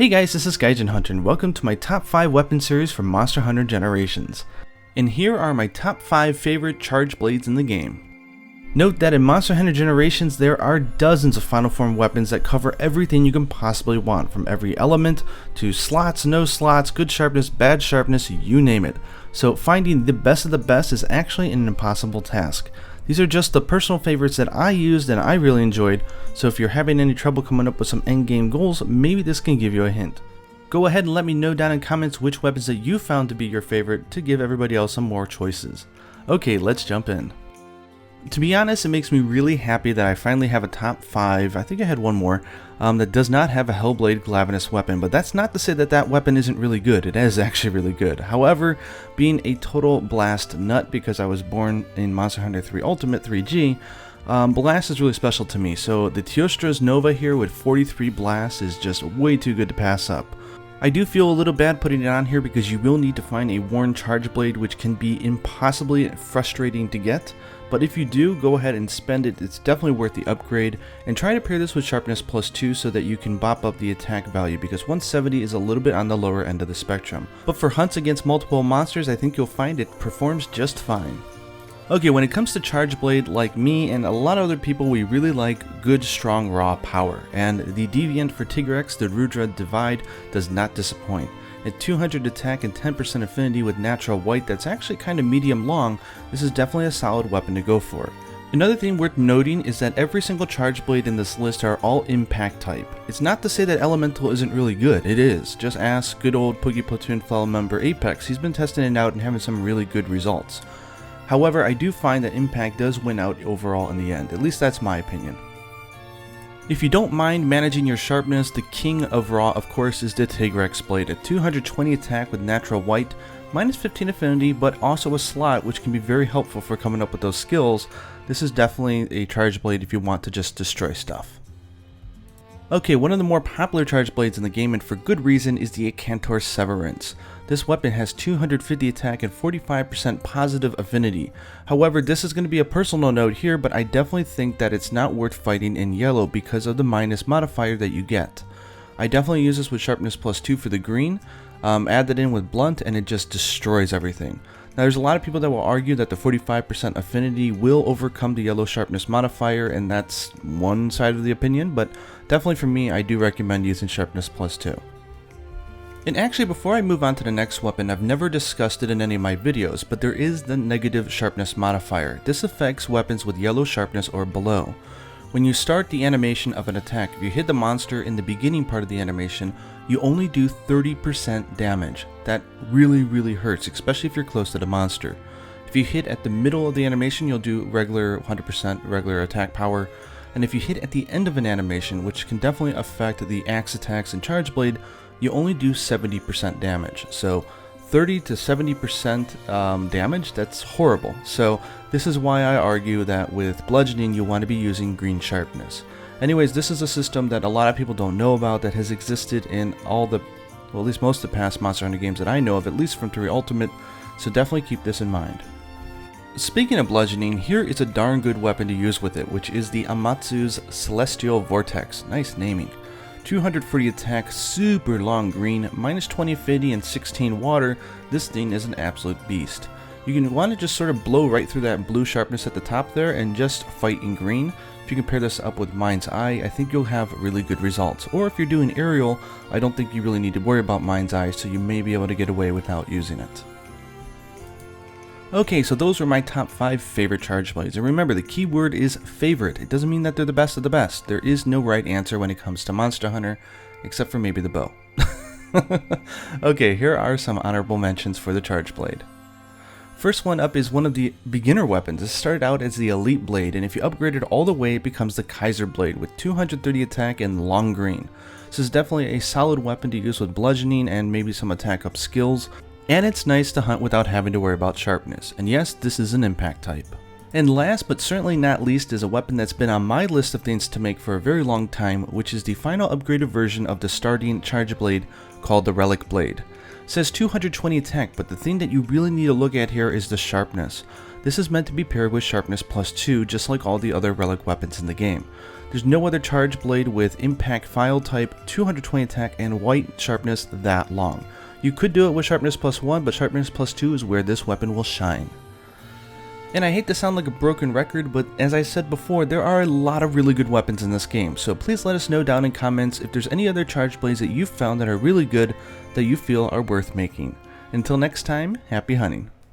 Hey guys, this is Gaijin Hunter and welcome to my top 5 weapon series from Monster Hunter Generations. And here are my top 5 favorite charge blades in the game. Note that in Monster Hunter Generations there are dozens of final form weapons that cover everything you can possibly want, from every element to slots, no slots, good sharpness, bad sharpness, you name it. So finding the best of the best is actually an impossible task. These are just the personal favorites that I used and I really enjoyed, so if you're having any trouble coming up with some endgame goals, maybe this can give you a hint. Go ahead and let me know down in comments which weapons that you found to be your favorite to give everybody else some more choices. Okay, let's jump in. To be honest, it makes me really happy that I finally have a top 5, I think I had one more, that does not have a Hellblade Glavenus weapon, but that's not to say that that weapon isn't really good. It is actually really good. However, being a total blast nut because I was born in Monster Hunter 3 Ultimate 3G, blast is really special to me, so the Teostra's Nova here with 43 blasts is just way too good to pass up. I do feel a little bad putting it on here because you will need to find a worn charge blade, which can be impossibly frustrating to get, but if you do, go ahead and spend it. It's definitely worth the upgrade, and try to pair this with Sharpness +2 so that you can bop up the attack value, because 170 is a little bit on the lower end of the spectrum. But for hunts against multiple monsters, I think you'll find it performs just fine. Okay, when it comes to charge blade, like me and a lot of other people, we really like good, strong, raw power, and the Deviant for Tigrex, the Rudra Divide, does not disappoint. At 200 attack and 10% affinity with natural white that's actually kind of medium long, this is definitely a solid weapon to go for. Another thing worth noting is that every single charge blade in this list are all impact type. It's not to say that elemental isn't really good, it is. Just ask good old Poogie Platoon fellow member Apex, he's been testing it out and having some really good results. However, I do find that impact does win out overall in the end, at least that's my opinion. If you don't mind managing your sharpness, the king of raw of course is the Tigrex blade at 220 attack with natural white, minus 15 affinity, but also a slot which can be very helpful for coming up with those skills. This is definitely a charge blade if you want to just destroy stuff. Okay, one of the more popular charge blades in the game, and for good reason, is the Acantor Severance. This weapon has 250 attack and 45% positive affinity. However, this is going to be a personal note here, but I definitely think that it's not worth fighting in yellow because of the minus modifier that you get. I definitely use this with Sharpness +2 for the green, add that in with Blunt, and it just destroys everything. Now there's a lot of people that will argue that the 45% affinity will overcome the yellow sharpness modifier, and that's one side of the opinion, but definitely for me, I do recommend using Sharpness +2. And actually, before I move on to the next weapon, I've never discussed it in any of my videos, but there is the negative sharpness modifier. This affects weapons with yellow sharpness or below. When you start the animation of an attack, if you hit the monster in the beginning part of the animation, you only do 30% damage. That really hurts, especially if you're close to the monster. If you hit at the middle of the animation, you'll do regular 100% regular attack power, and if you hit at the end of an animation, which can definitely affect the axe attacks and charge blade, you only do 70% damage. So 30 to 70% damage, that's horrible. So this is why I argue that with bludgeoning you want to be using green sharpness. Anyways, this is a system that a lot of people don't know about that has existed in all the, well, at least most of the past Monster Hunter games that I know of, at least from 3 Ultimate, so definitely keep this in mind. Speaking of bludgeoning, here is a darn good weapon to use with it, which is the Amatsu's Celestial Vortex. Nice naming. 240 attack, super long green, minus 20 affinity and 16 water. This thing is an absolute beast. You can want to just sort of blow right through that blue sharpness at the top there and just fight in green. If you can pair this up with Mind's Eye, I think you'll have really good results. Or if you're doing aerial, I don't think you really need to worry about Mind's Eye, so you may be able to get away without using it. Okay, so those were my top 5 favorite charge blades, and remember the key word is favorite. It doesn't mean that they're the best of the best. There is no right answer when it comes to Monster Hunter, except for maybe the bow. Okay, here are some honorable mentions for the charge blade. First one up is one of the beginner weapons. It started out as the Elite Blade, and if you upgrade it all the way, it becomes the Kaiser Blade with 230 attack and long green. This is definitely a solid weapon to use with bludgeoning and maybe some attack up skills. And it's nice to hunt without having to worry about sharpness. And yes, this is an impact type. And last but certainly not least is a weapon that's been on my list of things to make for a very long time, which is the final upgraded version of the starting charge blade called the Relic Blade. It says 220 attack, but the thing that you really need to look at here is the sharpness. This is meant to be paired with Sharpness +2, just like all the other Relic weapons in the game. There's no other charge blade with impact file type, 220 attack, and white sharpness that long. You could do it with Sharpness +1, but Sharpness +2 is where this weapon will shine. And I hate to sound like a broken record, but as I said before, there are a lot of really good weapons in this game, so please let us know down in comments if there's any other charge blades that you've found that are really good that you feel are worth making. Until next time, happy hunting.